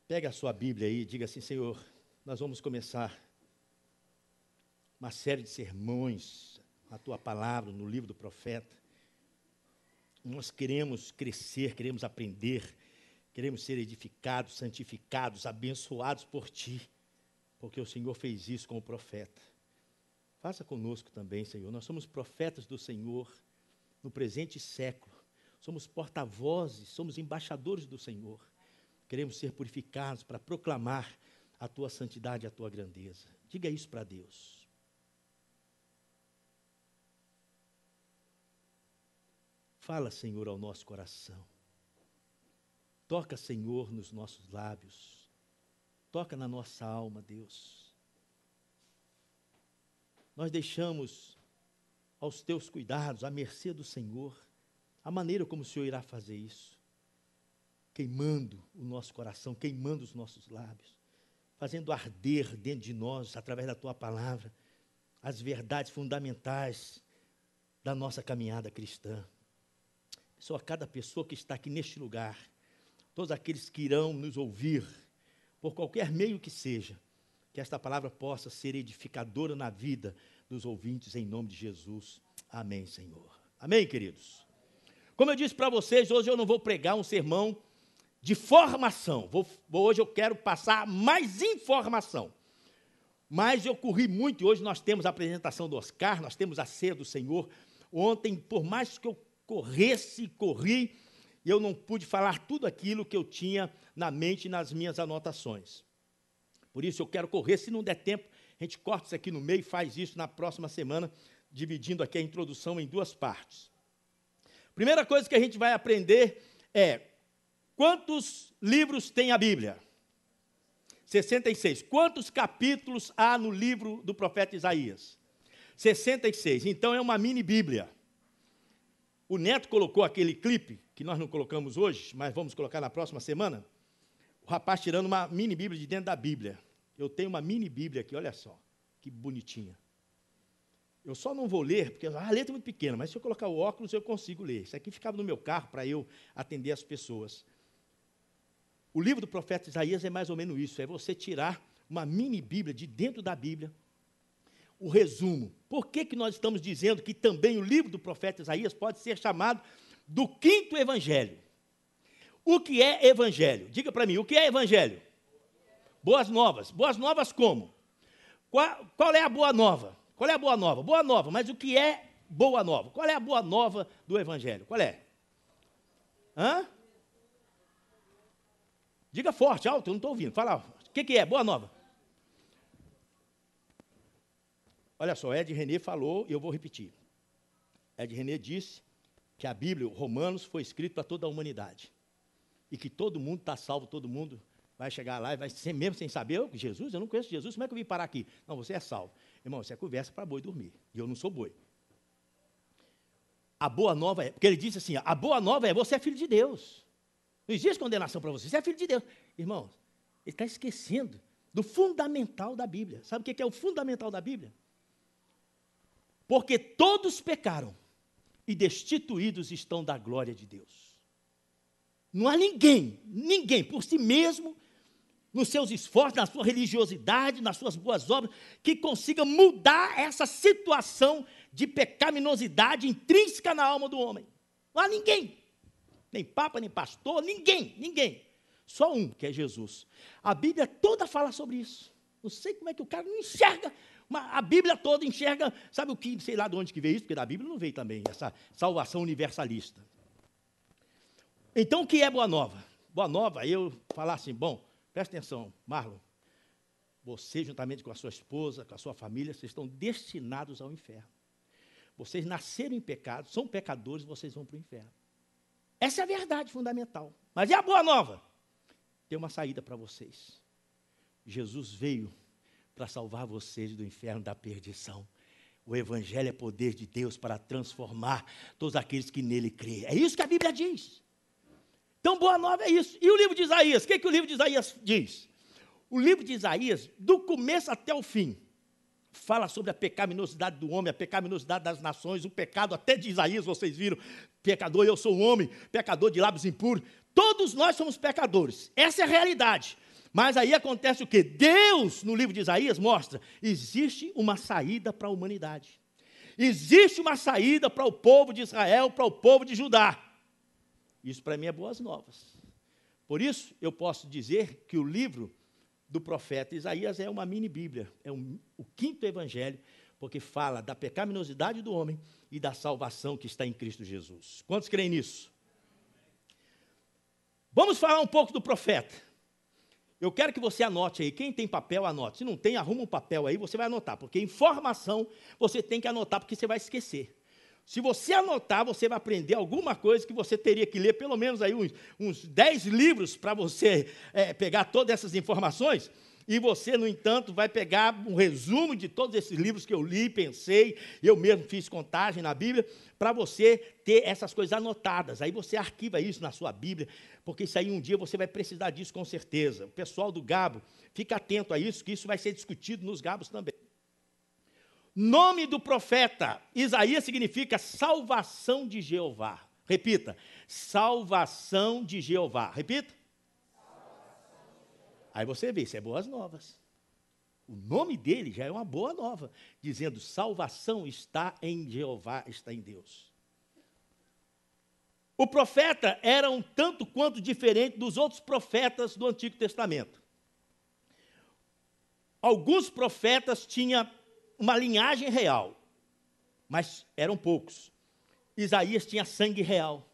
Pega a sua Bíblia aí e diga assim: Senhor, nós vamos começar uma série de sermões na Tua palavra, no livro do profeta. Nós queremos crescer, queremos aprender, queremos ser edificados, santificados, abençoados por Ti, porque o Senhor fez isso com o profeta. Faça conosco também, Senhor. Nós somos profetas do Senhor no presente século. Somos porta-vozes, somos embaixadores do Senhor. Queremos ser purificados para proclamar a Tua santidade e a Tua grandeza. Diga isso para Deus. Fala, Senhor, ao nosso coração. Toca, Senhor, nos nossos lábios. Toca na nossa alma, Deus. Nós deixamos aos Teus cuidados, à mercê do Senhor, a maneira como o Senhor irá fazer isso. Queimando o nosso coração, queimando os nossos lábios, fazendo arder dentro de nós, através da Tua palavra, as verdades fundamentais da nossa caminhada cristã. Só a cada pessoa que está aqui neste lugar, todos aqueles que irão nos ouvir, por qualquer meio que seja, que esta palavra possa ser edificadora na vida dos ouvintes, em nome de Jesus. Amém, Senhor. Amém, queridos? Como eu disse para vocês, hoje eu não vou pregar um sermão de formação. Hoje eu quero passar mais informação. Mas eu corri muito, e hoje nós temos a apresentação do Oscar, nós temos a ceia do Senhor. Ontem, por mais que eu corri, eu não pude falar tudo aquilo que eu tinha na mente e nas minhas anotações. Por isso eu quero correr, se não der tempo, a gente corta isso aqui no meio e faz isso na próxima semana, dividindo aqui a introdução em duas partes. Primeira coisa que a gente vai aprender é: quantos livros tem a Bíblia? 66. Quantos capítulos há no livro do profeta Isaías? 66. Então é uma mini Bíblia. O Neto colocou aquele clipe, que nós não colocamos hoje, mas vamos colocar na próxima semana. O rapaz tirando uma mini Bíblia de dentro da Bíblia. Eu tenho uma mini Bíblia aqui, olha só, que bonitinha. Eu só não vou ler, porque a letra é muito pequena, mas se eu colocar o óculos eu consigo ler. Isso aqui ficava no meu carro para eu atender as pessoas. O livro do profeta Isaías é mais ou menos isso, é você tirar uma mini Bíblia de dentro da Bíblia, o resumo. Por que nós estamos dizendo que também o livro do profeta Isaías pode ser chamado do quinto evangelho? O que é evangelho? Diga para mim, o que é evangelho? Boas novas. Boas novas como? Qual é a boa nova? Qual é a boa nova? Boa nova, mas o que é boa nova? Qual é a boa nova do evangelho? Qual é? Hã? Diga forte, alto, eu não estou ouvindo. Fala, o que é boa nova? Olha só, Ed René falou, e eu vou repetir. Ed René disse que a Bíblia, Romanos, foi escrito para toda a humanidade. E que todo mundo está salvo, todo mundo vai chegar lá e vai ser mesmo sem saber, Jesus, eu não conheço Jesus, como é que eu vim parar aqui? Não, você é salvo. Irmão, isso é conversa para boi dormir, e eu não sou boi. A boa nova é, porque ele disse assim, a boa nova é, você é filho de Deus. Não existe condenação para você, você é filho de Deus. Irmão, ele está esquecendo do fundamental da Bíblia. Sabe o que é o fundamental da Bíblia? Porque todos pecaram e destituídos estão da glória de Deus. Não há ninguém por si mesmo, nos seus esforços, na sua religiosidade, nas suas boas obras, que consiga mudar essa situação de pecaminosidade intrínseca na alma do homem. Não há ninguém. Nem papa, nem pastor, ninguém. Só um, que é Jesus. A Bíblia toda fala sobre isso. Não sei como é que o cara não enxerga. A Bíblia toda enxerga, sabe o que, sei lá de onde que veio isso, porque da Bíblia não veio também essa salvação universalista. Então, o que é boa nova? Boa nova, eu falar assim, bom, presta atenção, Marlon, você, juntamente com a sua esposa, com a sua família, vocês estão destinados ao inferno. Vocês nasceram em pecado, são pecadores, vocês vão para o inferno. Essa é a verdade fundamental. Mas e a boa nova? Tem uma saída para vocês. Jesus veio para salvar vocês do inferno, da perdição. O Evangelho é poder de Deus para transformar todos aqueles que nele creem. É isso que a Bíblia diz. Então, boa nova é isso. E o livro de Isaías? O que o livro de Isaías diz? O livro de Isaías, do começo até o fim, fala sobre a pecaminosidade do homem, a pecaminosidade das nações, o pecado até de Isaías, vocês viram, pecador, eu sou um homem, pecador de lábios impuros. Todos nós somos pecadores. Essa é a realidade. Mas aí acontece o quê? Deus, no livro de Isaías, mostra, existe uma saída para a humanidade. Existe uma saída para o povo de Israel, para o povo de Judá. Isso para mim é boas novas. Por isso, eu posso dizer que o livro do profeta Isaías é uma mini-bíblia, é o quinto evangelho, porque fala da pecaminosidade do homem e da salvação que está em Cristo Jesus. Quantos creem nisso? Vamos falar um pouco do profeta. Eu quero que você anote aí. Quem tem papel, anote. Se não tem, arruma um papel aí, você vai anotar. Porque informação você tem que anotar, porque você vai esquecer. Se você anotar, você vai aprender alguma coisa que você teria que ler, pelo menos aí uns 10 livros para você pegar todas essas informações. E você, no entanto, vai pegar um resumo de todos esses livros que eu li, pensei, eu mesmo fiz contagem na Bíblia, para você ter essas coisas anotadas. Aí você arquiva isso na sua Bíblia, porque isso aí um dia você vai precisar disso com certeza. O pessoal do Gabo, fica atento a isso, que isso vai ser discutido nos Gabos também. Nome do profeta, Isaías significa salvação de Jeová. Repita, salvação de Jeová. Repita. Aí você vê, isso é boas novas. O nome dele já é uma boa nova, dizendo, salvação está em Jeová, está em Deus. O profeta era um tanto quanto diferente dos outros profetas do Antigo Testamento. Alguns profetas tinham uma linhagem real, mas eram poucos. Isaías tinha sangue real.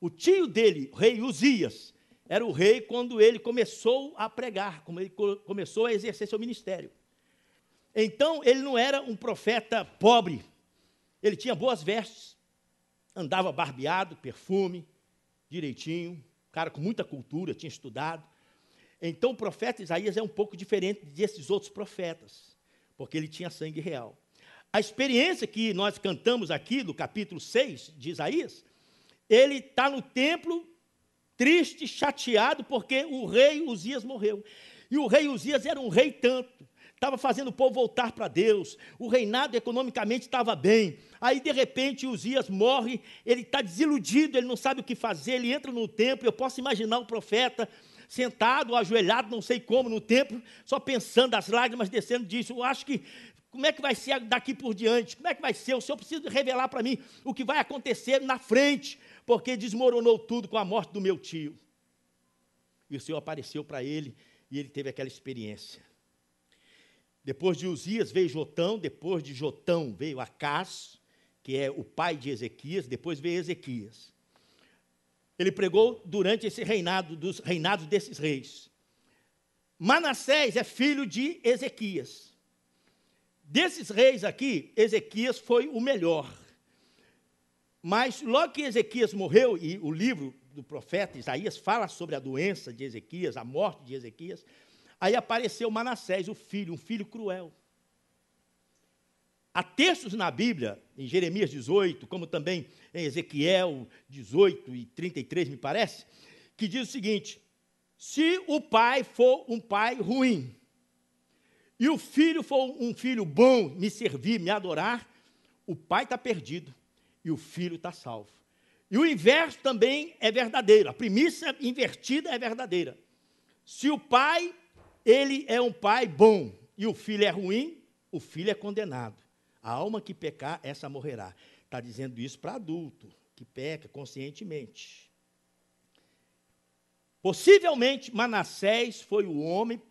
O tio dele, o rei Uzias, era o rei quando ele começou a pregar, como ele começou a exercer seu ministério. Então, ele não era um profeta pobre. Ele tinha boas vestes, andava barbeado, perfume, direitinho, cara com muita cultura, tinha estudado. Então, o profeta Isaías é um pouco diferente desses outros profetas, porque ele tinha sangue real. A experiência que nós cantamos aqui, no capítulo 6 de Isaías, ele está no templo, triste, chateado, porque o rei Uzias morreu. E o rei Uzias era um rei tanto, estava fazendo o povo voltar para Deus, o reinado economicamente estava bem. Aí, de repente, Uzias morre, ele está desiludido, ele não sabe o que fazer, ele entra no templo, eu posso imaginar o profeta sentado, ajoelhado, não sei como, no templo, só pensando, as lágrimas descendo disso. Eu acho que, como é que vai ser daqui por diante? Como é que vai ser? O Senhor precisa revelar para mim o que vai acontecer na frente, porque desmoronou tudo com a morte do meu tio. E o Senhor apareceu para ele, e ele teve aquela experiência. Depois de Uzias veio Jotão, depois de Jotão veio Acás, que é o pai de Ezequias, depois veio Ezequias. Ele pregou durante esse reinado, dos reinados desses reis. Manassés é filho de Ezequias. Desses reis aqui, Ezequias foi o melhor. Mas logo que Ezequias morreu, e o livro do profeta Isaías fala sobre a doença de Ezequias, a morte de Ezequias, aí apareceu Manassés, o filho, um filho cruel. Há textos na Bíblia, em Jeremias 18, como também em Ezequiel 18 e 33, me parece, que diz o seguinte: se o pai for um pai ruim, e o filho for um filho bom, me servir, me adorar, o pai está perdido e o filho está salvo. E o inverso também é verdadeiro, a premissa invertida é verdadeira. Se o pai, ele é um pai bom, e o filho é ruim, o filho é condenado. A alma que pecar, essa morrerá. Está dizendo isso para adulto, que peca conscientemente. Possivelmente, Manassés foi o homem,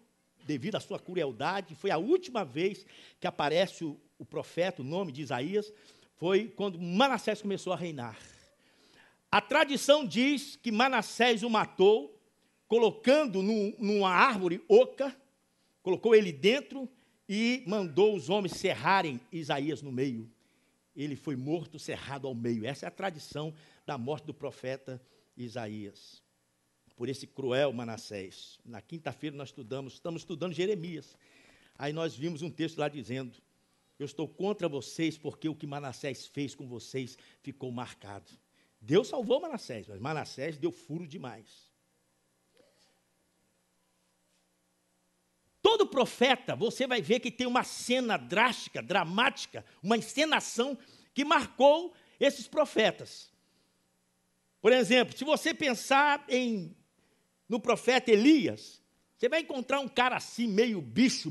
devido à sua crueldade, foi a última vez que aparece o profeta, o nome de Isaías, foi quando Manassés começou a reinar. A tradição diz que Manassés o matou, colocando numa árvore oca, colocou ele dentro e mandou os homens serrarem Isaías no meio. Ele foi morto, serrado ao meio. Essa é a tradição da morte do profeta Isaías, por esse cruel Manassés. Na quinta-feira nós estamos estudando Jeremias. Aí nós vimos um texto lá dizendo: eu estou contra vocês porque o que Manassés fez com vocês ficou marcado. Deus salvou Manassés, mas Manassés deu furo demais. Todo profeta, você vai ver que tem uma cena drástica, dramática, uma encenação que marcou esses profetas. Por exemplo, se você pensar no profeta Elias, Você vai encontrar um cara assim, meio bicho,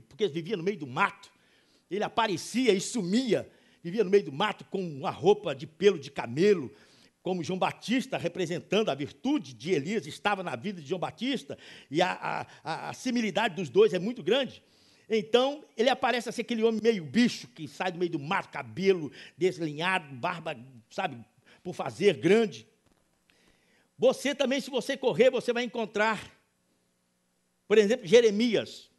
porque vivia no meio do mato. Ele aparecia e sumia, vivia no meio do mato com uma roupa de pelo de camelo, como João Batista, representando a virtude de Elias, estava na vida de João Batista, e a similaridade dos dois é muito grande. Então, ele aparece assim, aquele homem meio bicho, que sai do meio do mato, cabelo deslinhado, barba, sabe, por fazer grande. Você também, se você correr, você vai encontrar, por exemplo, Jeremias,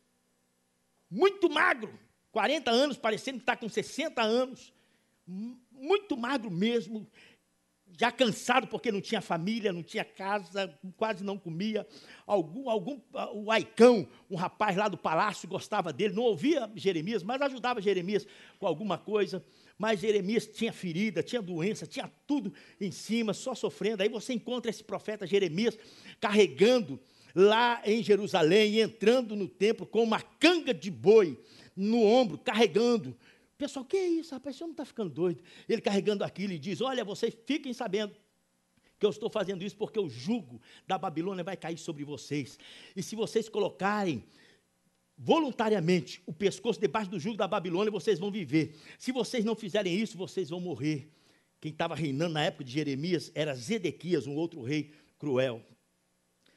muito magro, 40 anos, parecendo que está com 60 anos, muito magro mesmo, já cansado porque não tinha família, não tinha casa, quase não comia. O Aicão, um rapaz lá do palácio, gostava dele, não ouvia Jeremias, mas ajudava Jeremias com alguma coisa. Mas Jeremias tinha ferida, tinha doença, tinha tudo em cima, só sofrendo. Aí você encontra esse profeta Jeremias carregando lá em Jerusalém, entrando no templo com uma canga de boi no ombro, carregando. O pessoal, que é isso, rapaz, o senhor não está ficando doido? Ele carregando aquilo e diz, olha, vocês fiquem sabendo que eu estou fazendo isso porque o jugo da Babilônia vai cair sobre vocês. E se vocês colocarem voluntariamente o pescoço debaixo do jugo da Babilônia, vocês vão viver. Se vocês não fizerem isso, vocês vão morrer. Quem estava reinando na época de Jeremias era Zedequias, um outro rei cruel.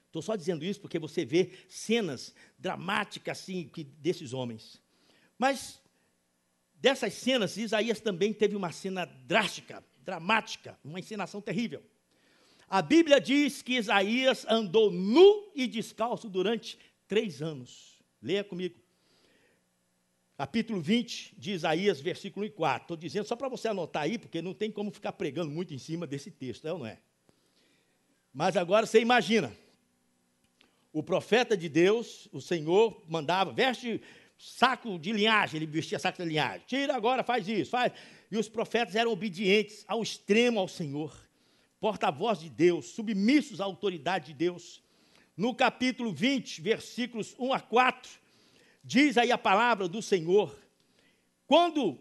Estou só dizendo isso porque você vê cenas dramáticas assim desses homens. Mas dessas cenas, Isaías também teve uma cena drástica, dramática, uma encenação terrível. A Bíblia diz que Isaías andou nu e descalço durante 3 anos. Leia comigo. Capítulo 20 de Isaías, versículo 1 e 4. Estou dizendo só para você anotar aí, porque não tem como ficar pregando muito em cima desse texto, é ou não é? Mas agora você imagina. O profeta de Deus, o Senhor, mandava, veste saco de linhagem, ele vestia saco de linhagem. Tira agora, faz isso, faz. E os profetas eram obedientes ao extremo ao Senhor, porta-voz de Deus, submissos à autoridade de Deus. No capítulo 20, versículos 1 a 4, diz aí a palavra do Senhor. Quando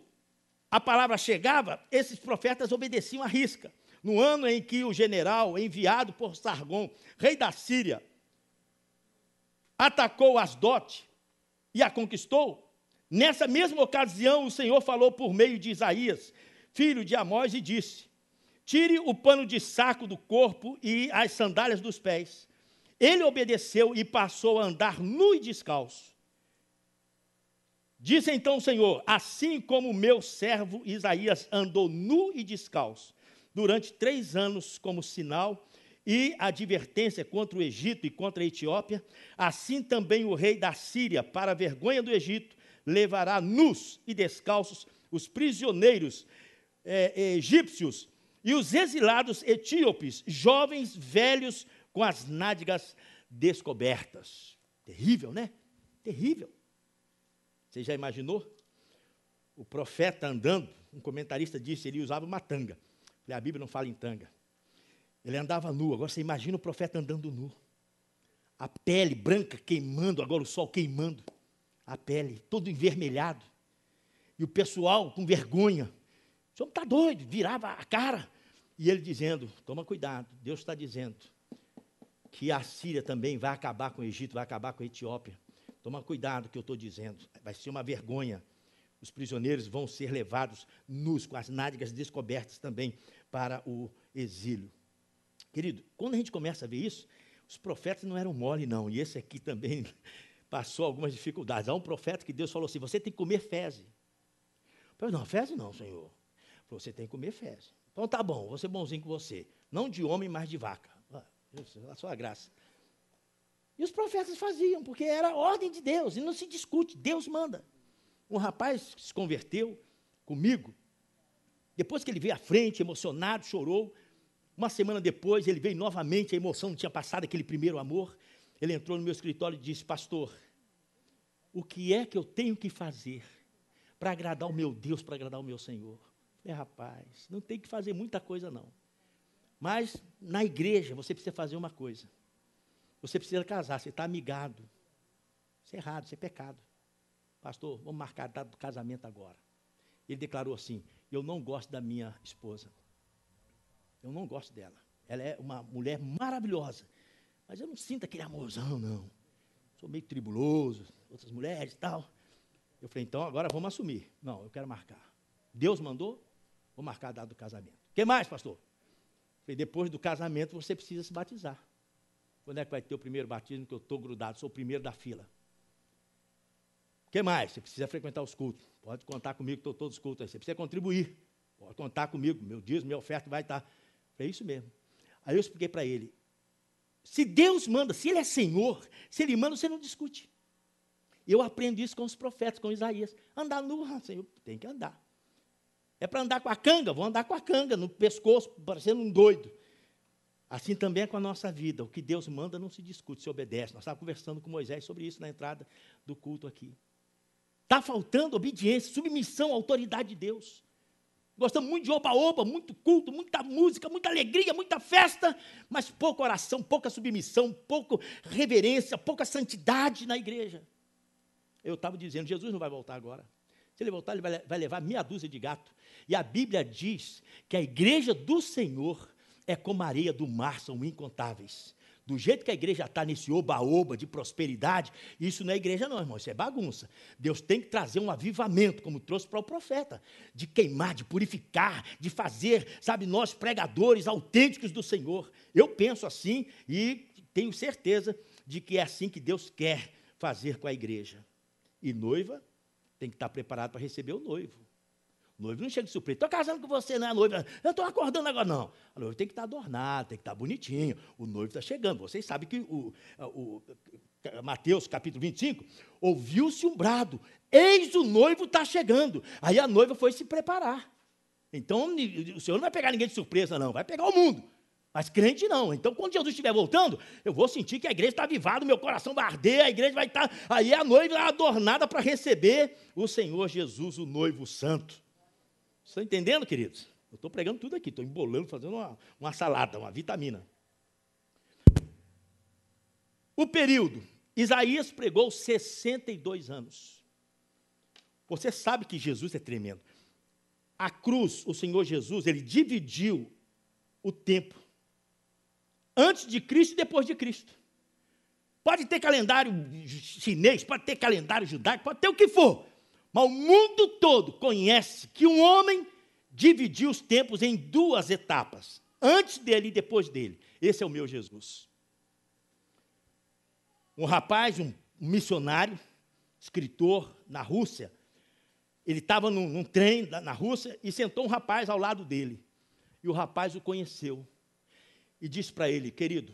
a palavra chegava, esses profetas obedeciam à risca. No ano em que o general enviado por Sargom, rei da Síria, atacou Asdote e a conquistou, nessa mesma ocasião o Senhor falou por meio de Isaías, filho de Amós, e disse, tire o pano de saco do corpo e as sandálias dos pés. Ele obedeceu e passou a andar nu e descalço. Disse então o Senhor, assim como o meu servo Isaías andou nu e descalço, durante 3 anos como sinal e advertência contra o Egito e contra a Etiópia, assim também o rei da Síria, para a vergonha do Egito, levará nus e descalços os prisioneiros egípcios e os exilados etíopes, jovens, velhos, com as nádegas descobertas. Terrível, né? Terrível. Você já imaginou? O profeta andando, um comentarista disse, ele usava uma tanga. A Bíblia não fala em tanga. Ele andava nu. Agora você imagina o profeta andando nu. A pele branca queimando, agora o sol queimando. A pele, todo envermelhado. E o pessoal com vergonha. O senhor está doido, virava a cara. E ele dizendo, toma cuidado, Deus está dizendo que a Síria também vai acabar com o Egito, vai acabar com a Etiópia. Toma cuidado que eu estou dizendo, vai ser uma vergonha. Os prisioneiros vão ser levados nus, com as nádegas descobertas também, para o exílio. Querido, quando a gente começa a ver isso, os profetas não eram mole, não. E esse aqui também passou algumas dificuldades. Há um profeta que Deus falou assim, você tem que comer fezes. Eu falei, não, fezes não, Senhor. Ele falou, você tem que comer fezes. Então tá bom, vou ser bonzinho com você. Não de homem, mas de vaca. A sua graça. E os profetas faziam, porque era ordem de Deus, e não se discute, Deus manda. Um rapaz se converteu comigo, depois que ele veio à frente, emocionado, chorou. Uma semana depois, ele veio novamente, a emoção não tinha passado, aquele primeiro amor. Ele entrou no meu escritório e disse, pastor, o que é que eu tenho que fazer para agradar o meu Deus, para agradar o meu Senhor? Rapaz, não tem que fazer muita coisa, não. Mas, na igreja, você precisa fazer uma coisa. Você precisa casar, você está amigado. Isso é errado, isso é pecado. Pastor, vamos marcar a data do casamento agora. Ele declarou assim, eu não gosto da minha esposa. Eu não gosto dela. Ela é uma mulher maravilhosa. Mas eu não sinto aquele amorzão, não. sou meio tribuloso, outras mulheres e tal. Eu falei, então agora vamos assumir. Não, eu quero marcar. Deus mandou, vou marcar a data do casamento. O que mais, pastor? Eu falei, depois do casamento você precisa se batizar. Quando é que vai ter o primeiro batismo? Que eu estou grudado, sou o primeiro da fila. O que mais? Você precisa frequentar os cultos. Pode contar comigo, estou todos os cultos aí. Você precisa contribuir. Pode contar comigo, meu dízimo, minha oferta vai estar. É isso mesmo. Aí eu expliquei para ele, se Deus manda, se Ele é Senhor, se Ele manda, você não discute. Eu aprendo isso com os profetas, com Isaías. Andar nu, Senhor, tem que andar. É para andar com a canga? Vou andar com a canga no pescoço, parecendo um doido. Assim também é com a nossa vida. O que Deus manda não se discute, se obedece. Nós estávamos conversando com Moisés sobre isso na entrada do culto aqui. Está faltando obediência, submissão à autoridade de Deus. Gostamos muito de oba-oba, muito culto, muita música, muita alegria, muita festa, mas pouca oração, pouca submissão, pouca reverência, pouca santidade na igreja. Eu estava dizendo, Jesus não vai voltar agora. Se Ele voltar, Ele vai levar meia dúzia de gato. E a Bíblia diz que a igreja do Senhor é como a areia do mar, são incontáveis. Do jeito que a igreja está nesse oba-oba de prosperidade, isso não é igreja não, irmão, isso é bagunça. Deus tem que trazer um avivamento, como trouxe para o profeta, de queimar, de purificar, de fazer, sabe, nós pregadores autênticos do Senhor. Eu penso assim e tenho certeza de que é assim que Deus quer fazer com a igreja. E noiva tem que estar preparada para receber o noivo. O noivo não chega de surpresa. Estou casando com você, não é noiva? Eu estou acordando agora, não. A noiva tem que estar adornada, tem que estar bonitinho. O noivo está chegando. Vocês sabem que Mateus, capítulo 25, ouviu-se um brado. Eis o noivo está chegando. Aí a noiva foi se preparar. Então, o Senhor não vai pegar ninguém de surpresa, não. Vai pegar o mundo. Mas crente não. Então, quando Jesus estiver voltando, eu vou sentir que a igreja está avivada, o meu coração vai arder, a igreja vai estar... Aí a noiva adornada para receber o Senhor Jesus, o noivo santo. Estão entendendo, queridos? Eu estou pregando tudo aqui, estou embolando, fazendo uma salada, uma vitamina. O período, Isaías pregou 62 anos. Você sabe que Jesus é tremendo. A cruz, o Senhor Jesus, Ele dividiu o tempo. Antes de Cristo e depois de Cristo. Pode ter calendário chinês, pode ter calendário judaico, pode ter o que for. Mas o mundo todo conhece que um homem dividiu os tempos em duas etapas. Antes dele e depois dele. Esse é o meu Jesus. Um rapaz, um missionário, escritor na Rússia. Ele estava num trem na Rússia e sentou um rapaz ao lado dele. E o rapaz o conheceu. E disse para ele, querido,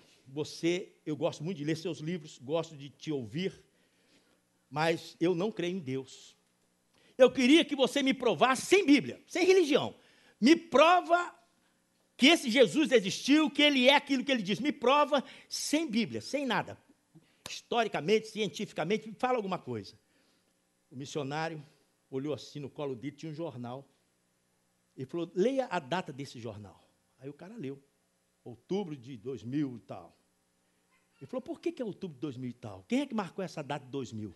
eu gosto muito de ler seus livros, gosto de te ouvir, mas eu não creio em Deus. Eu queria que você me provasse sem Bíblia, sem religião. Me prova que esse Jesus existiu, que Ele é aquilo que Ele diz. Me prova sem Bíblia, sem nada. Historicamente, cientificamente, me fala alguma coisa. O missionário olhou assim no colo dele, tinha um jornal. Ele falou, leia a data desse jornal. Aí o cara leu. Outubro de 2000 e tal. Ele falou, por que é outubro de 2000 e tal? Quem é que marcou essa data de 2000?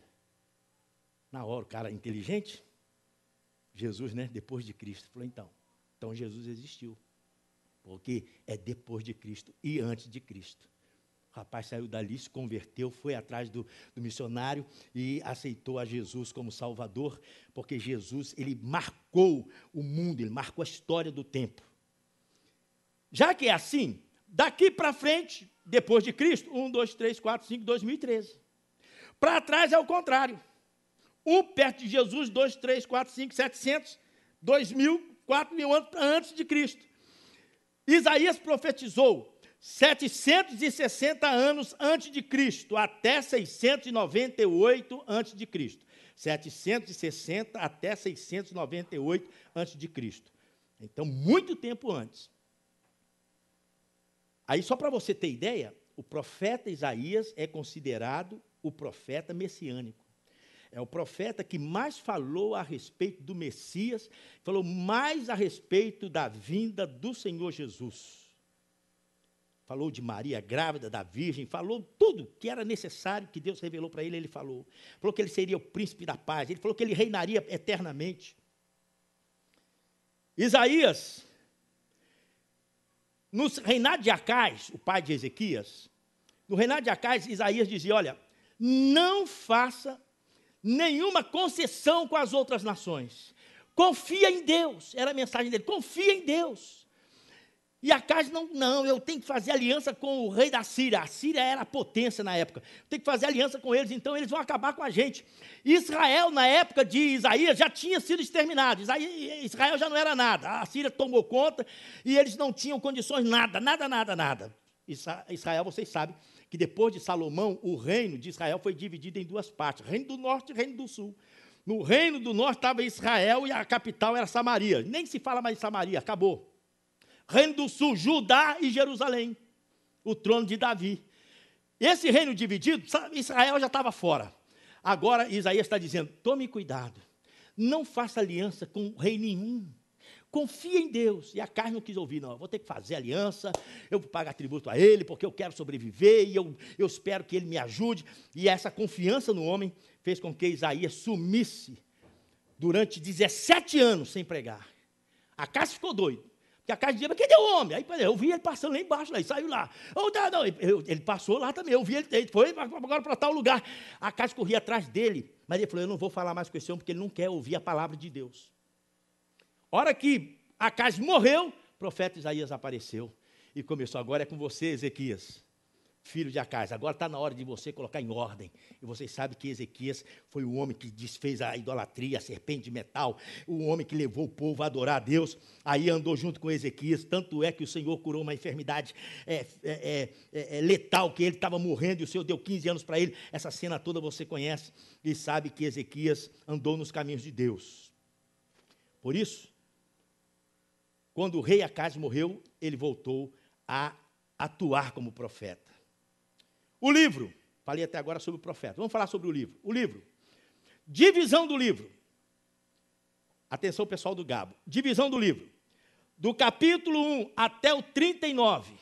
Na hora, o cara inteligente, Jesus, né? Depois de Cristo. Ele falou, então Jesus existiu. Porque é depois de Cristo e antes de Cristo. O rapaz saiu dali, se converteu, foi atrás do missionário e aceitou a Jesus como Salvador, porque Jesus, Ele marcou o mundo, Ele marcou a história do tempo. Já que é assim, daqui para frente, depois de Cristo, 1, 2, 3, 4, 5, 2013. Para trás é o contrário. 1 perto de Jesus, 2, 3, 4, 5, 700, 2000, 4.000 anos antes de Cristo. Isaías profetizou 760 anos antes de Cristo, até 698 antes de Cristo. 760 até 698 antes de Cristo. Então, muito tempo antes. Aí, só para você ter ideia, o profeta Isaías é considerado o profeta messiânico. É o profeta que mais falou a respeito do Messias, falou mais a respeito da vinda do Senhor Jesus. Falou de Maria grávida, da Virgem, falou tudo que era necessário, que Deus revelou para ele, ele falou. Falou que ele seria o príncipe da paz, ele falou que ele reinaria eternamente. Isaías, no reinado de Acais, o pai de Ezequias, no reinado de Acais, Isaías dizia, olha, não faça nenhuma concessão com as outras nações. Confia em Deus, era a mensagem dele, confia em Deus. E Acaz, não, eu tenho que fazer aliança com o rei da Síria. A Síria era a potência na época. Tenho que fazer aliança com eles, então eles vão acabar com a gente. Israel, na época de Isaías, já tinha sido exterminado. Israel já não era nada. A Síria tomou conta e eles não tinham condições, nada. Israel, vocês sabem, que depois de Salomão, o reino de Israel foi dividido em duas partes, reino do norte e reino do sul. No reino do norte estava Israel e a capital era Samaria. Nem se fala mais de Samaria, acabou. Reino do sul, Judá e Jerusalém, o trono de Davi. Esse reino dividido, Israel já estava fora. Agora Isaías está dizendo, tome cuidado, não faça aliança com rei nenhum. Confia em Deus. E Acaz não quis ouvir, não. Eu vou ter que fazer aliança, eu vou pagar tributo a ele, porque eu quero sobreviver, e eu espero que ele me ajude. E essa confiança no homem fez com que Isaías sumisse durante 17 anos sem pregar. Acaz ficou doido. Porque Acaz dizia, mas cadê o homem? Aí eu vi ele passando lá embaixo, ele saiu lá. Ele passou lá também, eu vi ele foi agora para tal lugar. Acaz corria atrás dele, mas ele falou, eu não vou falar mais com esse homem, porque ele não quer ouvir a palavra de Deus. Hora que Acaz morreu, o profeta Isaías apareceu e começou, agora é com você, Ezequias, filho de Acaz, agora está na hora de você colocar em ordem. E vocês sabem que Ezequias foi o homem que desfez a idolatria, a serpente de metal, o homem que levou o povo a adorar a Deus, aí andou junto com Ezequias, tanto é que o Senhor curou uma enfermidade letal, que ele estava morrendo, e o Senhor deu 15 anos para ele. Essa cena toda você conhece, e sabe que Ezequias andou nos caminhos de Deus. Por isso, quando o rei Acaz morreu, ele voltou a atuar como profeta. O livro, falei até agora sobre o profeta, vamos falar sobre o livro. O livro, divisão do livro. Atenção, pessoal do Gabo. Divisão do livro. Do capítulo 1 até o 39.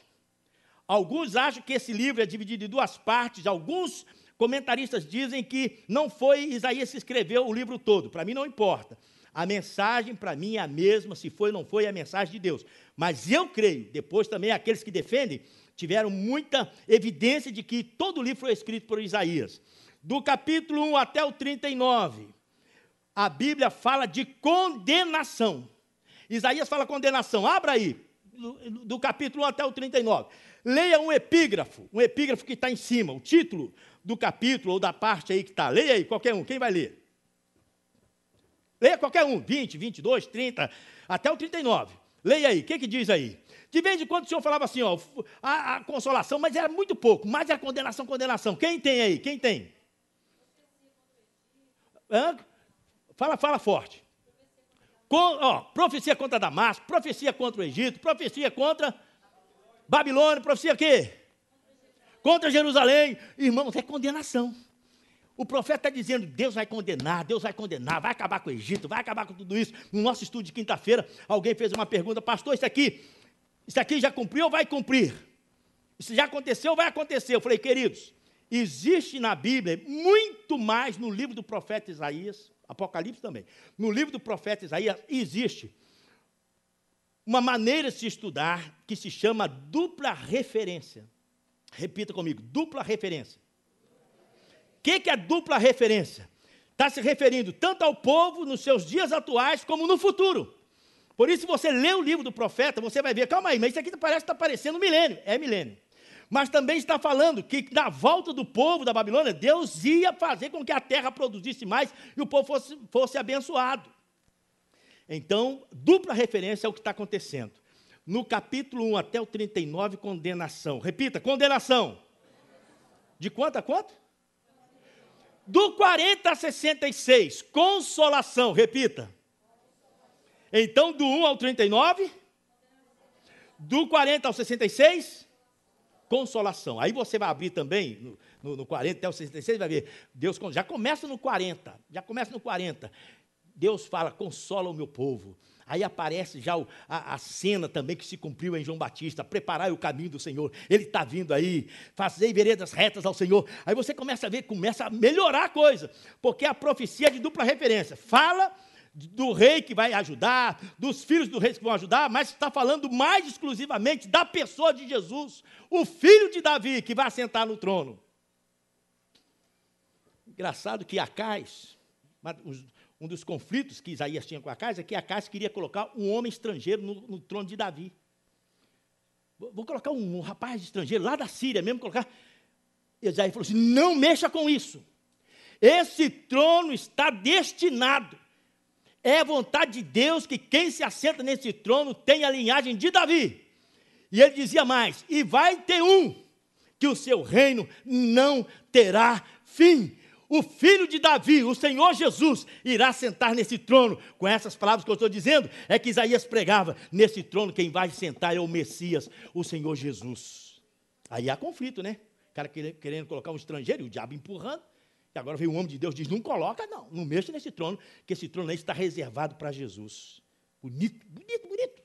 Alguns acham que esse livro é dividido em duas partes, alguns comentaristas dizem que não foi Isaías que escreveu o livro todo. Para mim não importa. A mensagem, para mim, é a mesma, se foi ou não foi, é a mensagem de Deus. Mas eu creio, depois também aqueles que defendem, tiveram muita evidência de que todo o livro foi escrito por Isaías. Do capítulo 1 até o 39, a Bíblia fala de condenação. Isaías fala condenação, abra aí, do capítulo 1 até o 39. Leia um epígrafo que está em cima, o título do capítulo ou da parte aí que está. Leia aí, qualquer um, quem vai ler? Leia qualquer um, 20, 22, 30, até o 39. Leia aí, o que diz aí? De vez em quando o Senhor falava assim, ó, a consolação, mas era muito pouco, mas era condenação. Quem tem aí? Quem tem? Fala forte. Profecia contra Damasco, profecia contra o Egito, profecia contra Babilônia, profecia quê? Contra Jerusalém. Irmãos, é condenação. O profeta está dizendo, Deus vai condenar, vai acabar com o Egito, vai acabar com tudo isso. No nosso estudo de quinta-feira, alguém fez uma pergunta, pastor, isso aqui já cumpriu ou vai cumprir? Isso já aconteceu ou vai acontecer? Eu falei, queridos, existe na Bíblia muito mais no livro do profeta Isaías, Apocalipse também. No livro do profeta Isaías existe uma maneira de se estudar que se chama dupla referência. Repita comigo, dupla referência. O que é dupla referência? Está se referindo tanto ao povo nos seus dias atuais como no futuro. Por isso, se você lê o livro do profeta, você vai ver, calma aí, mas isso aqui parece que está parecendo milênio. É milênio. Mas também está falando que na volta do povo da Babilônia, Deus ia fazer com que a terra produzisse mais e o povo fosse abençoado. Então, dupla referência é o que está acontecendo. No capítulo 1 até o 39, condenação. Repita, condenação. De quanto a quanto? Do 40 a 66, consolação. Repita. Então, do 1 ao 39, do 40 ao 66, consolação. Aí você vai abrir também, no 40 até o 66, vai ver, Deus já começa no 40, Deus fala, consola o meu povo. Aí aparece já a cena também que se cumpriu em João Batista, preparai o caminho do Senhor, Ele está vindo aí, fazei veredas retas ao Senhor. Aí você começa a ver, começa a melhorar a coisa, porque a profecia é de dupla referência, fala do rei que vai ajudar, dos filhos do rei que vão ajudar, mas está falando mais exclusivamente da pessoa de Jesus, o filho de Davi, que vai assentar no trono. Engraçado que Acais, um dos conflitos que Isaías tinha com Acais, é que Acais queria colocar um homem estrangeiro no trono de Davi. Vou colocar um rapaz estrangeiro, lá da Síria mesmo, colocar. Isaías falou assim, não mexa com isso. Esse trono está destinado. É a vontade de Deus que quem se assenta nesse trono tem a linhagem de Davi. E ele dizia mais, e vai ter um, que o seu reino não terá fim. O filho de Davi, o Senhor Jesus, irá sentar nesse trono. Com essas palavras que eu estou dizendo, é que Isaías pregava, nesse trono quem vai sentar é o Messias, o Senhor Jesus. Aí há conflito, né? O cara querendo colocar um estrangeiro, e o diabo empurrando. E agora veio um homem de Deus e diz, não coloca não mexa nesse trono, que esse trono aí está reservado para Jesus. Bonito, bonito, bonito.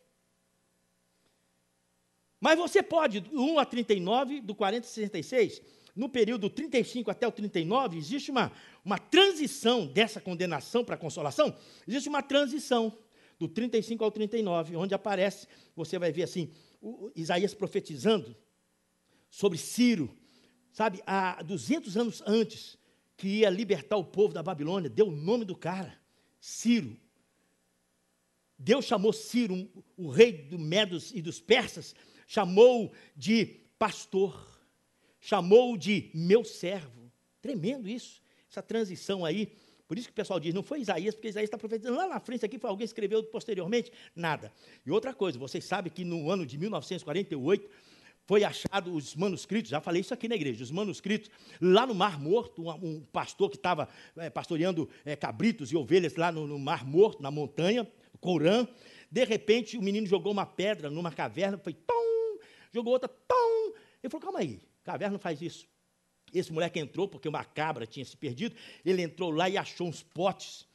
Mas você pode, do 1 a 39, do 40 a 66, no período do 35 até o 39, existe uma transição dessa condenação para a consolação, existe uma transição do 35 ao 39, onde aparece, você vai ver assim, Isaías profetizando sobre Ciro, sabe, há 200 anos antes, que ia libertar o povo da Babilônia, deu o nome do cara, Ciro. Deus chamou Ciro, o rei dos Medos e dos Persas, chamou de pastor, chamou de meu servo. Tremendo isso, essa transição aí. Por isso que o pessoal diz, não foi Isaías, porque Isaías está profetizando lá na frente, aqui foi alguém que escreveu posteriormente, nada. E outra coisa, vocês sabem que no ano de 1948, foi achado os manuscritos, já falei isso aqui na igreja, os manuscritos lá no Mar Morto, um pastor que estava pastoreando cabritos e ovelhas lá no Mar Morto, na montanha, Corã. De repente, o menino jogou uma pedra numa caverna, foi tom, jogou outra, tom. Ele falou, calma aí, caverna não faz isso. Esse moleque entrou, porque uma cabra tinha se perdido, ele entrou lá e achou uns potes,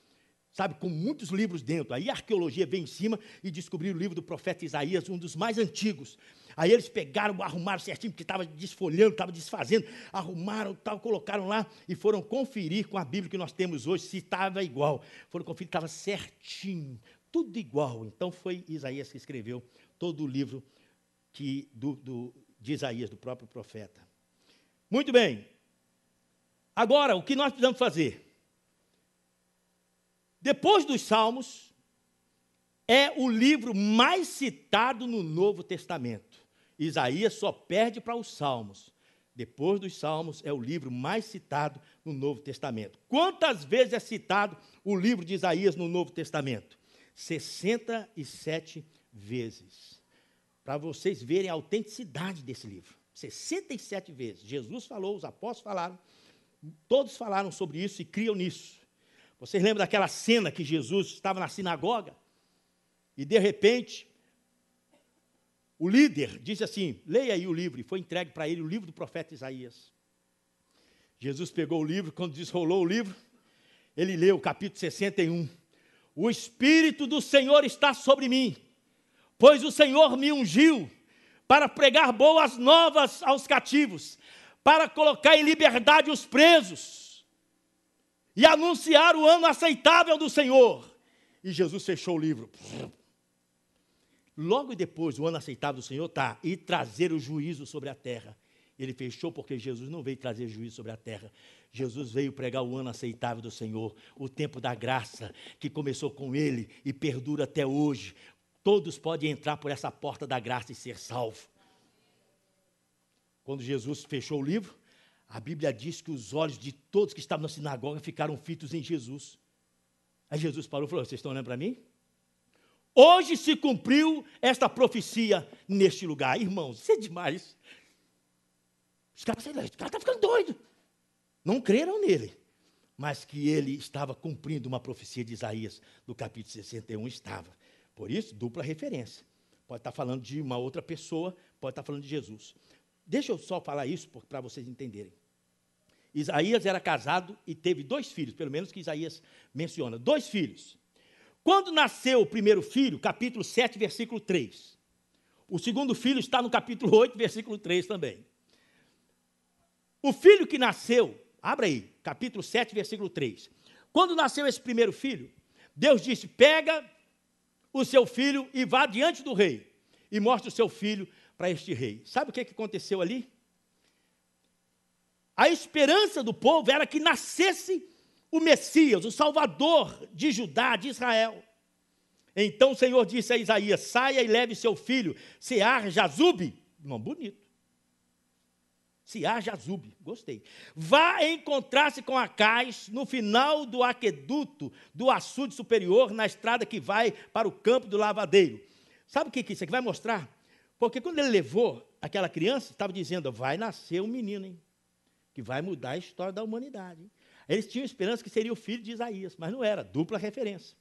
sabe, com muitos livros dentro. Aí a arqueologia veio em cima e descobriu o livro do profeta Isaías, um dos mais antigos. Aí eles pegaram, arrumaram certinho, porque estava desfolhando, estava desfazendo, arrumaram, tal, colocaram lá e foram conferir com a Bíblia que nós temos hoje, se estava igual. Foram conferir, estava certinho, tudo igual. Então foi Isaías que escreveu todo o livro de Isaías, do próprio profeta. Muito bem. Agora, o que nós precisamos fazer? Depois dos Salmos, é o livro mais citado no Novo Testamento. Isaías só perde para os Salmos. Depois dos Salmos, é o livro mais citado no Novo Testamento. Quantas vezes é citado o livro de Isaías no Novo Testamento? 67 vezes. Para vocês verem a autenticidade desse livro. 67 vezes. Jesus falou, os apóstolos falaram, todos falaram sobre isso e criam nisso. Vocês lembram daquela cena que Jesus estava na sinagoga? E, de repente, o líder disse assim, leia aí o livro, e foi entregue para ele o livro do profeta Isaías. Jesus pegou o livro, quando desrolou o livro, ele leu o capítulo 61. O Espírito do Senhor está sobre mim, pois o Senhor me ungiu para pregar boas novas aos cativos, para colocar em liberdade os presos e anunciar o ano aceitável do Senhor. E Jesus fechou o livro. Logo depois, o ano aceitável do Senhor está, e trazer o juízo sobre a terra. Ele fechou porque Jesus não veio trazer juízo sobre a terra. Jesus veio pregar o ano aceitável do Senhor, o tempo da graça, que começou com ele e perdura até hoje. Todos podem entrar por essa porta da graça e ser salvos. Quando Jesus fechou o livro, a Bíblia diz que os olhos de todos que estavam na sinagoga ficaram fitos em Jesus. Aí Jesus parou e falou, vocês estão olhando para mim? Hoje se cumpriu esta profecia neste lugar. Irmãos, isso é demais. Os caras estão ficando doidos. Não creram nele. Mas que ele estava cumprindo uma profecia de Isaías, do capítulo 61, estava. Por isso, dupla referência. Pode estar falando de uma outra pessoa, pode estar falando de Jesus. Deixa eu só falar isso para vocês entenderem. Isaías era casado e teve 2 filhos, pelo menos que Isaías menciona. 2 filhos. Quando nasceu o primeiro filho, capítulo 7, versículo 3. O segundo filho está no capítulo 8, versículo 3 também. O filho que nasceu, abra aí, capítulo 7, versículo 3. Quando nasceu esse primeiro filho, Deus disse, pega o seu filho e vá diante do rei, e mostre o seu filho para este rei. Sabe o que aconteceu ali? A esperança do povo era que nascesse o Messias, o Salvador de Judá, de Israel. Então o Senhor disse a Isaías: saia e leve seu filho, Sear-Jazube, nome bonito, Sear-Jazube, gostei. Vá encontrar-se com Acais no final do aqueduto do açude superior, na estrada que vai para o campo do lavadeiro. Sabe o que isso aqui vai mostrar? Porque quando ele levou aquela criança, estava dizendo: vai nascer um menino, hein, que vai mudar a história da humanidade. Hein? Eles tinham esperança que seria o filho de Isaías, mas não era, dupla referência.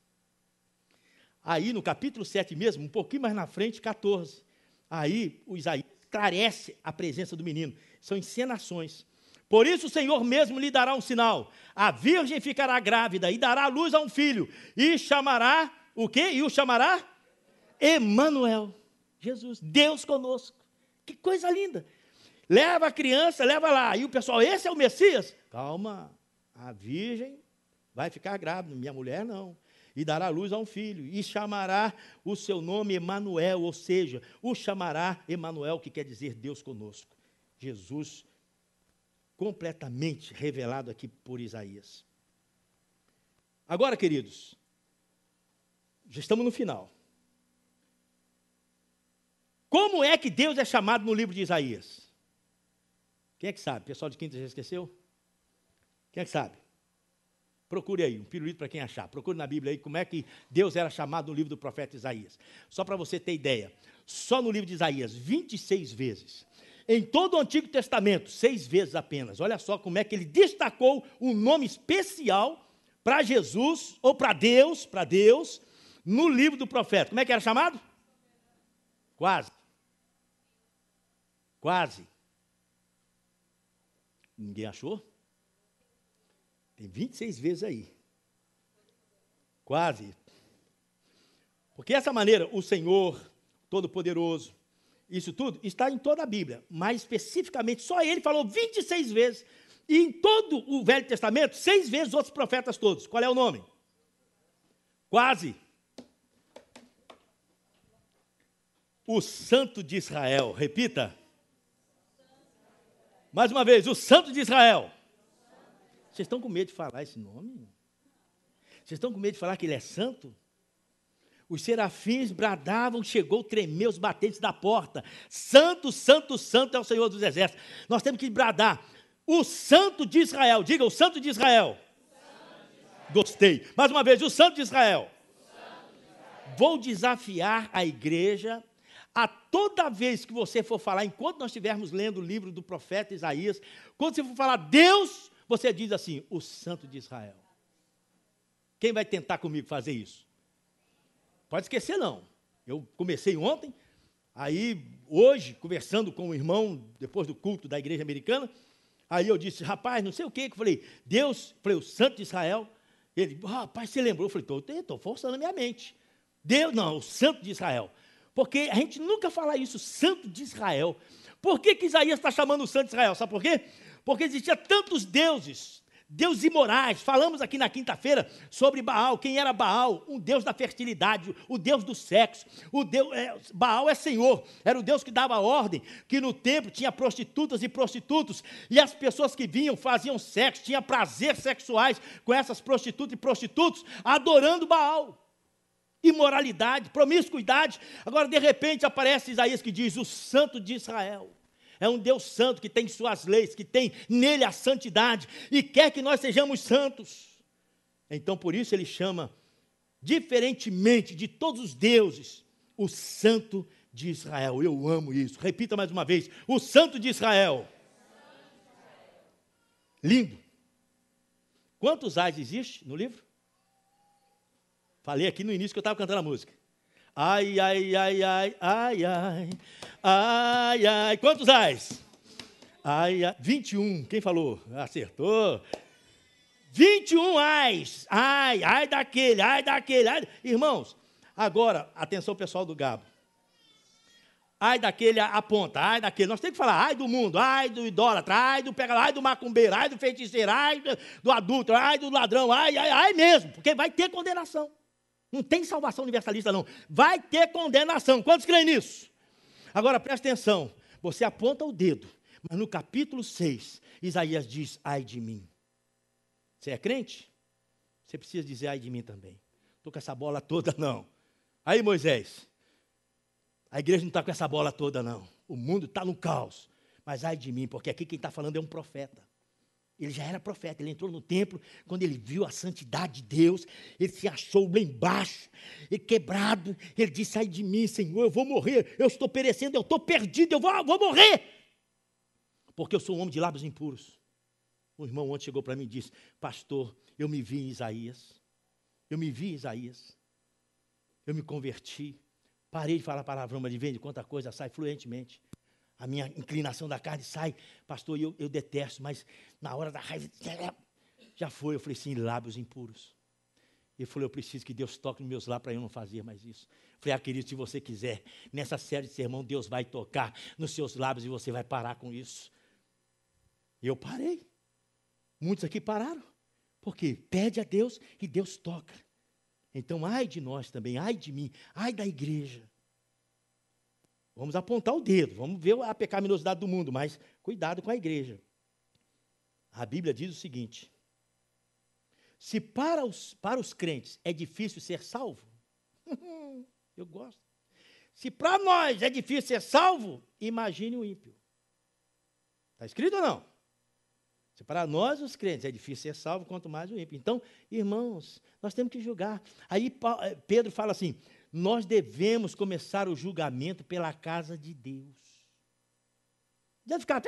Aí, no capítulo 7 mesmo, um pouquinho mais na frente, 14, aí o Isaías esclarece a presença do menino. São encenações. Por isso o Senhor mesmo lhe dará um sinal. A virgem ficará grávida e dará à luz a um filho. E chamará, o quê? E o chamará? Emanuel. Jesus, Deus conosco. Que coisa linda. Leva a criança, leva lá. E o pessoal, esse é o Messias? Calma, a virgem vai ficar grávida, minha mulher não. E dará luz a um filho, e chamará o seu nome Emanuel, ou seja, o chamará Emanuel, que quer dizer Deus conosco. Jesus, completamente revelado aqui por Isaías. Agora, queridos, já estamos no final. Como é que Deus é chamado no livro de Isaías? Quem é que sabe? Pessoal de quinta já esqueceu? Quem é que sabe? Procure aí, um pirulito para quem achar. Procure na Bíblia aí como é que Deus era chamado no livro do profeta Isaías. Só para você ter ideia, só no livro de Isaías, 26 vezes. Em todo o Antigo Testamento, 6 vezes apenas. Olha só como é que ele destacou um nome especial para Jesus, ou para Deus, no livro do profeta. Como é que era chamado? Quase. Quase. Ninguém achou? Tem 26 vezes aí. Quase. Porque essa maneira, o Senhor Todo-Poderoso, isso tudo está em toda a Bíblia. Mais especificamente, só ele falou 26 vezes. E em todo o Velho Testamento, 6 vezes os outros profetas todos. Qual é o nome? Quase. O Santo de Israel. Repita. Mais uma vez, o Santo de Israel. Vocês estão com medo de falar esse nome? Vocês estão com medo de falar que ele é santo? Os serafins bradavam, chegou, tremeu os batentes da porta. Santo, santo, santo é o Senhor dos Exércitos. Nós temos que bradar. O Santo de Israel. Diga, o Santo de Israel. Gostei. Mais uma vez, o Santo de Israel. Vou desafiar a igreja a toda vez que você for falar, enquanto nós estivermos lendo o livro do profeta Isaías, quando você for falar Deus, você diz assim, o Santo de Israel. Quem vai tentar comigo fazer isso? Pode esquecer não. Eu comecei ontem, aí hoje, conversando com o irmão, depois do culto da igreja americana, aí eu disse, rapaz, não sei o que, eu falei, Deus, falei, o Santo de Israel. Ele, rapaz, você lembrou? Eu falei, estou forçando a minha mente. Deus, não, o Santo de Israel. Porque a gente nunca fala isso, Santo de Israel. Por que Isaías está chamando o Santo de Israel? Sabe por quê? Porque existia tantos deuses, deuses imorais. Falamos aqui na quinta-feira sobre Baal. Quem era Baal? Um deus da fertilidade, o deus do sexo. Baal é Senhor, era o Deus que dava ordem, que no templo tinha prostitutas e prostitutos, e as pessoas que vinham faziam sexo, tinham prazeres sexuais com essas prostitutas e prostitutos, adorando Baal. Imoralidade, promiscuidade. Agora, de repente, aparece Isaías que diz, o Santo de Israel. É um Deus santo que tem suas leis, que tem nele a santidade e quer que nós sejamos santos. Então, por isso ele chama, diferentemente de todos os deuses, o Santo de Israel. Eu amo isso. Repita mais uma vez, o Santo de Israel. Lindo. Quantos ais existe no livro? Falei aqui no início que eu estava cantando a música. Ai, ai, ai, ai, ai, ai, ai, ai. Quantos ais? Ai, ai, 21. Quem falou? Acertou. 21 ais. Ai, ai daquele, ai daquele. Ai. Irmãos, agora, atenção pessoal do Gabo. Ai daquele aponta, ai daquele. Nós temos que falar ai do mundo, ai do idólatra, ai do pega, ai do macumbeiro, ai do feiticeiro, ai do adulto, ai do ladrão, ai mesmo, porque vai ter condenação. Não tem salvação universalista, não. Vai ter condenação. Quantos creem nisso? Agora, presta atenção. Você aponta o dedo, Mas no capítulo 6, Isaías diz, ai de mim. Você é crente? Você precisa dizer ai de mim também. Estou com essa bola toda, não. Aí, Moisés, a igreja não está com essa bola toda, não. O mundo está no caos. Mas ai de mim, porque aqui quem está falando é um profeta. Ele já era profeta, ele entrou no templo, quando ele viu a santidade de Deus, ele se achou lá embaixo, ele quebrado, ele disse, ai de mim, Senhor, eu vou morrer, eu estou perecendo, eu estou perdido, eu vou morrer, porque eu sou um homem de lábios impuros. Um irmão ontem chegou para mim e disse, pastor, eu me vi em Isaías, eu me converti, parei de falar palavrão, mas de vez em quando a coisa sai fluentemente. A minha inclinação da carne sai, pastor, eu detesto, mas na hora da raiva, já foi. Eu falei, sim, lábios impuros. Ele falou, eu preciso que Deus toque nos meus lábios para eu não fazer mais isso. Eu falei, querido, se você quiser, nessa série de sermão, Deus vai tocar nos seus lábios e você vai parar com isso. E eu parei. Muitos aqui pararam. Porque pede a Deus e Deus toca. Então, ai de nós também, ai de mim, ai da igreja. Vamos apontar o dedo, vamos ver a pecaminosidade do mundo, mas cuidado com a igreja. A Bíblia diz o seguinte, se para os crentes é difícil ser salvo, eu gosto. Se para nós é difícil ser salvo, imagine o ímpio. Está escrito ou não? Se para nós, os crentes, é difícil ser salvo, quanto mais o ímpio. Então, irmãos, nós temos que julgar. Aí Pedro fala assim, nós devemos começar o julgamento pela casa de Deus. Deve ficar,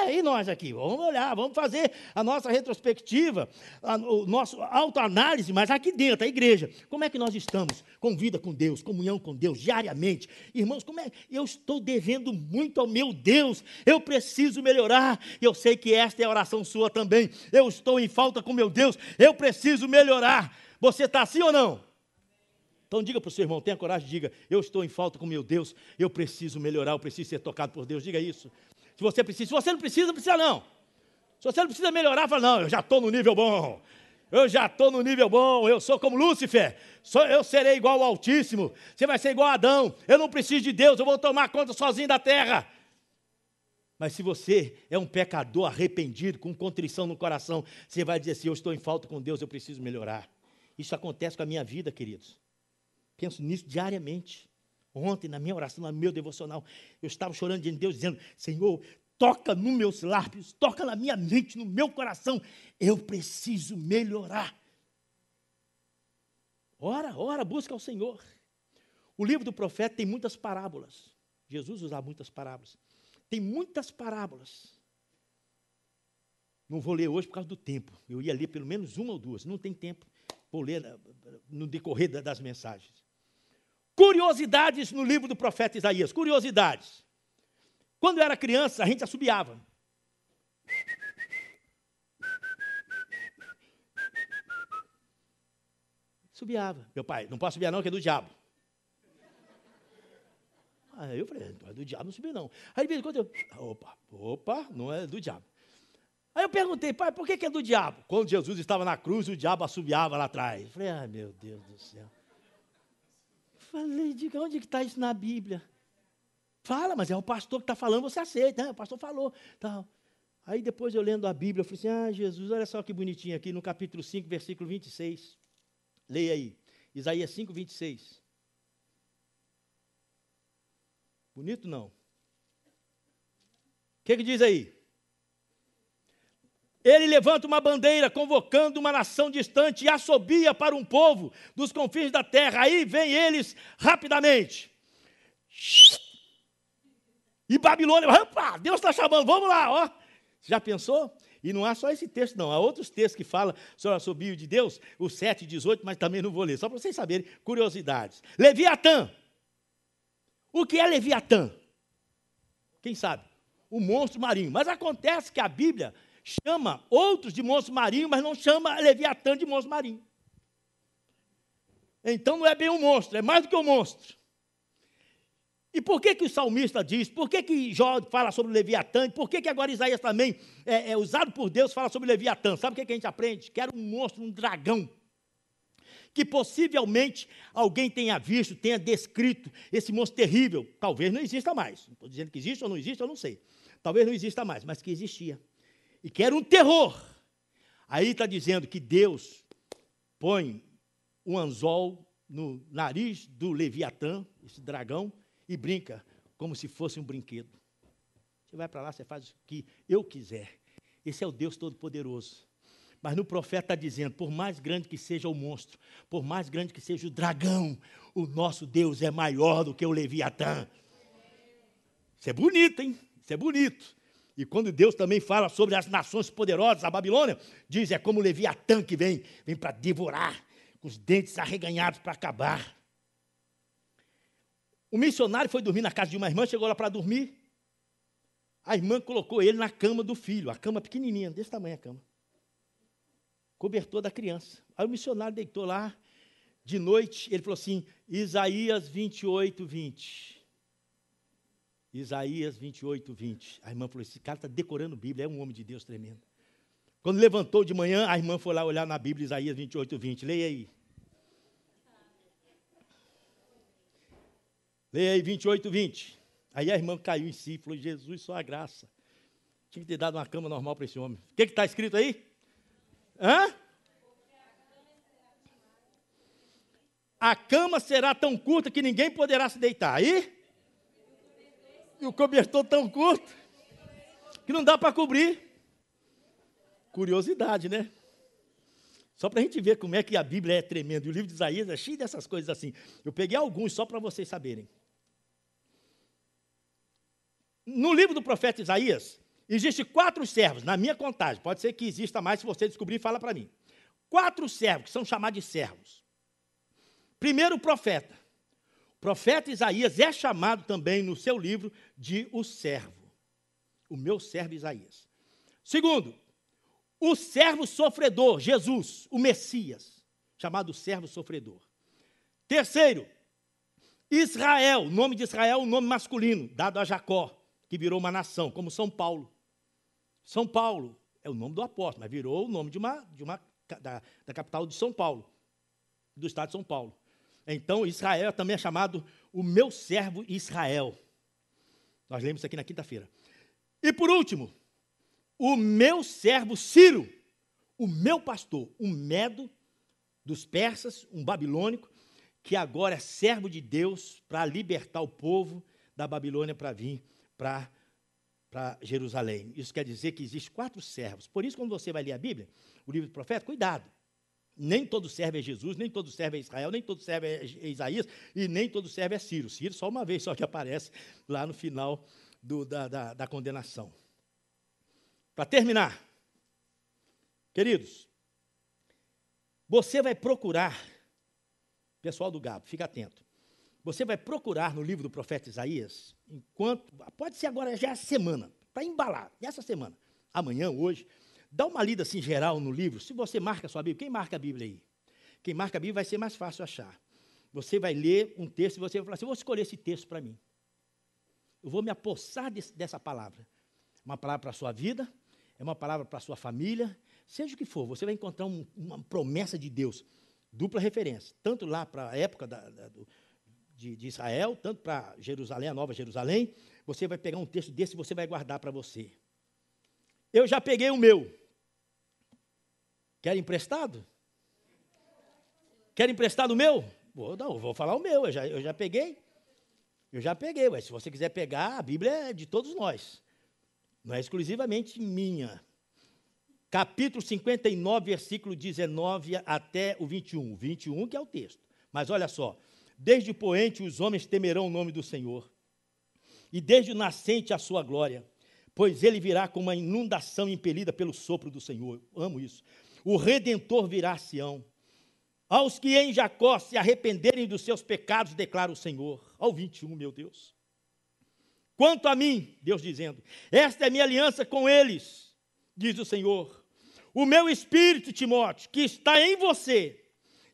e nós aqui, vamos olhar, vamos fazer a nossa retrospectiva, o nosso autoanálise, mas aqui dentro, a igreja, como é que nós estamos com vida com Deus, comunhão com Deus, diariamente? Irmãos, eu estou devendo muito ao meu Deus, eu preciso melhorar, eu sei que esta é a oração sua também, eu estou em falta com meu Deus, eu preciso melhorar. Você está assim ou não? Então diga para o seu irmão, tenha coragem, diga, eu estou em falta com meu Deus, eu preciso melhorar, eu preciso ser tocado por Deus, diga isso. Se você não precisa, não precisa não. Se você não precisa melhorar, fala, não, eu já estou no nível bom, eu sou como Lúcifer, eu serei igual ao Altíssimo, você vai ser igual a Adão, eu não preciso de Deus, eu vou tomar conta sozinho da terra. Mas se você é um pecador arrependido, com contrição no coração, você vai dizer assim, eu estou em falta com Deus, eu preciso melhorar. Isso acontece com a minha vida, queridos. Penso nisso diariamente. Ontem, na minha oração, no meu devocional, eu estava chorando diante de Deus, dizendo, Senhor, toca nos meus lábios, toca na minha mente, no meu coração, eu preciso melhorar. Ora, busca ao Senhor. O livro do profeta tem muitas parábolas. Jesus usava muitas parábolas. Tem muitas parábolas. Não vou ler hoje por causa do tempo. Eu ia ler pelo menos uma ou duas. Não tem tempo. Vou ler no decorrer das mensagens. Curiosidades no livro do profeta Isaías. Curiosidades. Quando eu era criança, a gente assobiava. Assobiava. Meu pai, não posso assobiar não, que é do diabo. Aí eu falei, não é do diabo, não subi não. Aí de vez em quando eu, opa, não é do diabo. Aí eu perguntei, pai, por que é do diabo? Quando Jesus estava na cruz, o diabo assobiava lá atrás. Eu falei, ai meu Deus do céu. Falei, diga, onde que está isso na Bíblia? Fala, mas é o pastor que está falando, você aceita, né? O pastor falou. Tal. Aí depois eu lendo a Bíblia, eu falei assim, Jesus, olha só que bonitinho aqui, no capítulo 5, versículo 26. Leia aí, Isaías 5, 26. Bonito não? O que diz aí? Ele levanta uma bandeira, convocando uma nação distante e assobia para um povo dos confins da terra. Aí vem eles rapidamente. E Babilônia, opa, Deus está chamando, vamos lá, ó. Já pensou? E não há só esse texto, não. Há outros textos que falam sobre o assobio de Deus, o 7 e 18, mas também não vou ler, só para vocês saberem curiosidades. Leviatã. O que é Leviatã? Quem sabe? O monstro marinho. Mas acontece que a Bíblia chama outros de monstro marinho, mas não chama Leviatã de monstro marinho. Então não é bem um monstro, é mais do que um monstro. E por que o salmista diz, por que Jó fala sobre o Leviatã, e por que agora Isaías também, usado por Deus, fala sobre o Leviatã? Sabe o que a gente aprende? Que era um monstro, um dragão, que possivelmente alguém tenha visto, tenha descrito esse monstro terrível. Talvez não exista mais. Não estou dizendo que existe ou não existe, eu não sei. talvez não exista mais, mas que existia. E que era um terror. Aí está dizendo que Deus põe um anzol no nariz do Leviatã, esse dragão, e brinca como se fosse um brinquedo. Você vai para lá, você faz o que eu quiser. Esse é o Deus Todo-Poderoso. Mas no profeta está dizendo, por mais grande que seja o monstro, por mais grande que seja o dragão, o nosso Deus é maior do que o Leviatã. Isso é bonito, hein? Isso é bonito. E quando Deus também fala sobre as nações poderosas, a Babilônia, diz, é como o Leviatã que vem para devorar, com os dentes arreganhados para acabar. O missionário foi dormir na casa de uma irmã, chegou lá para dormir, a irmã colocou ele na cama do filho, a cama pequenininha, desse tamanho a cama. Cobertor da criança. Aí o missionário deitou lá, de noite, ele falou assim, Isaías 28, 20. Isaías 28, 20. A irmã falou, esse cara está decorando Bíblia, é um homem de Deus tremendo. Quando levantou de manhã, a irmã foi lá olhar na Bíblia, Isaías 28, 20. Leia aí. Leia aí, 28, 20. Aí a irmã caiu em si, falou, Jesus, só a graça. Tinha que ter dado uma cama normal para esse homem. O que está escrito aí? Hã? A cama será tão curta que ninguém poderá se deitar. Aí? E o cobertor tão curto que não dá para cobrir. Curiosidade, né? Só para a gente ver como é que a Bíblia é tremenda. E o livro de Isaías é cheio dessas coisas assim. Eu peguei alguns só para vocês saberem. No livro do profeta Isaías, existem 4 servos, na minha contagem. Pode ser que exista mais, se você descobrir, fala para mim. 4 servos, que são chamados de servos. Primeiro, o profeta. O profeta Isaías é chamado também no seu livro de o servo. O meu servo Isaías. Segundo, o servo sofredor, Jesus, o Messias, chamado servo sofredor. Terceiro, Israel, o nome de Israel é um nome masculino, dado a Jacó, que virou uma nação, como São Paulo. São Paulo é o nome do apóstolo, mas virou o nome da capital de São Paulo, do estado de São Paulo. Então, Israel também é chamado o meu servo Israel. Nós lemos isso aqui na quinta-feira. E por último, o meu servo Ciro, o meu pastor, um medo dos persas, um babilônico, que agora é servo de Deus para libertar o povo da Babilônia para vir para Jerusalém. Isso quer dizer que existem 4 servos. Por isso, quando você vai ler a Bíblia, o livro do profeta, cuidado. Nem todo servo é Jesus, nem todo servo é Israel, nem todo servo é Isaías, e nem todo servo é Ciro. Ciro só uma vez só que aparece lá no final da condenação. Para terminar, queridos, você vai procurar, pessoal do Gabo, fica atento, você vai procurar no livro do profeta Isaías, pode ser agora já essa semana, para embalar, essa semana, amanhã, hoje, dá uma lida assim geral no livro, se você marca a sua Bíblia, quem marca a Bíblia aí? Quem marca a Bíblia vai ser mais fácil achar. Você vai ler um texto e você vai falar assim, eu vou escolher esse texto para mim. Eu vou me apossar dessa palavra. Uma palavra para a sua vida, é uma palavra para a sua família, seja o que for, você vai encontrar uma promessa de Deus, dupla referência, tanto lá para a época de Israel, tanto para Jerusalém, a Nova Jerusalém, você vai pegar um texto desse e você vai guardar para você. Eu já peguei o meu. Quer emprestado? Quer emprestado o meu? Vou falar o meu, eu já peguei. Eu já peguei, ué. Se você quiser pegar, a Bíblia é de todos nós. Não é exclusivamente minha. Capítulo 59, versículo 19 até o 21. 21 que é o texto. Mas olha só. Desde o poente os homens temerão o nome do Senhor. E desde o nascente a sua glória. Pois ele virá como uma inundação impelida pelo sopro do Senhor. Eu amo isso. O Redentor virá a Sião. Aos que em Jacó se arrependerem dos seus pecados, declara o Senhor. Ao 21, meu Deus. Quanto a mim, Deus dizendo, esta é minha aliança com eles, diz o Senhor. O meu espírito, Timóteo, que está em você,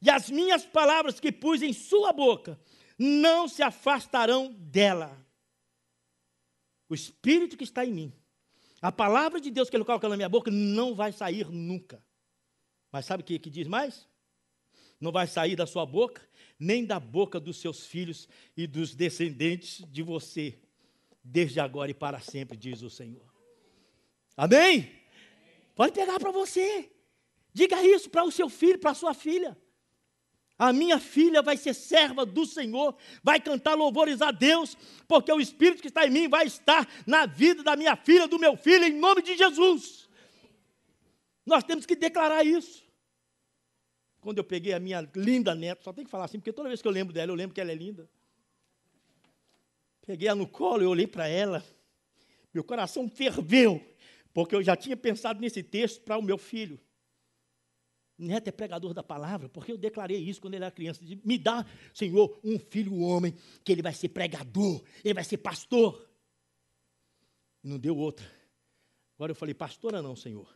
e as minhas palavras que pus em sua boca, não se afastarão dela. O espírito que está em mim, a palavra de Deus que ele coloca na minha boca, não vai sair nunca. Mas sabe o que diz mais? Não vai sair da sua boca, nem da boca dos seus filhos e dos descendentes de você. desde agora e para sempre, diz o Senhor. Amém? Pode pegar para você. Diga isso para o seu filho, para a sua filha. A minha filha vai ser serva do Senhor, vai cantar louvores a Deus, porque o Espírito que está em mim vai estar na vida da minha filha, do meu filho, em nome de Jesus. Nós temos que declarar isso. Quando eu peguei a minha linda neta, só tem que falar assim, porque toda vez que eu lembro dela, eu lembro que ela é linda. Peguei ela no colo, eu olhei para ela, meu coração ferveu, porque eu já tinha pensado nesse texto para o meu filho. Neto é pregador da palavra, porque eu declarei isso quando ele era criança. Me dá, Senhor, um filho homem, que ele vai ser pregador, ele vai ser pastor. E não deu outra. Agora eu falei, pastora não, Senhor,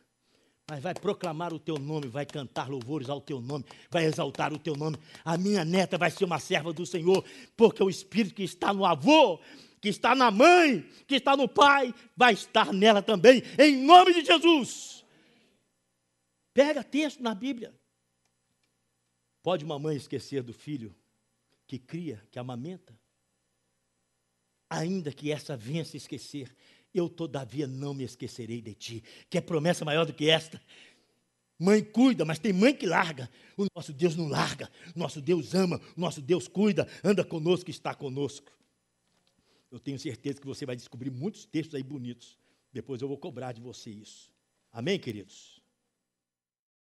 mas vai proclamar o teu nome, vai cantar louvores ao teu nome, vai exaltar o teu nome. A minha neta vai ser uma serva do Senhor, porque o Espírito que está no avô, que está na mãe, que está no pai, vai estar nela também, em nome de Jesus. Pega texto na Bíblia. Pode uma mãe esquecer do filho que cria, que amamenta? Ainda que essa venha se esquecer, eu todavia não me esquecerei de ti. Que é promessa maior do que esta? Mãe cuida, mas tem mãe que larga. O nosso Deus não larga. O nosso Deus ama, o nosso Deus cuida, anda conosco, está conosco. Eu tenho certeza que você vai descobrir muitos textos aí bonitos. Depois eu vou cobrar de você isso. Amém, queridos?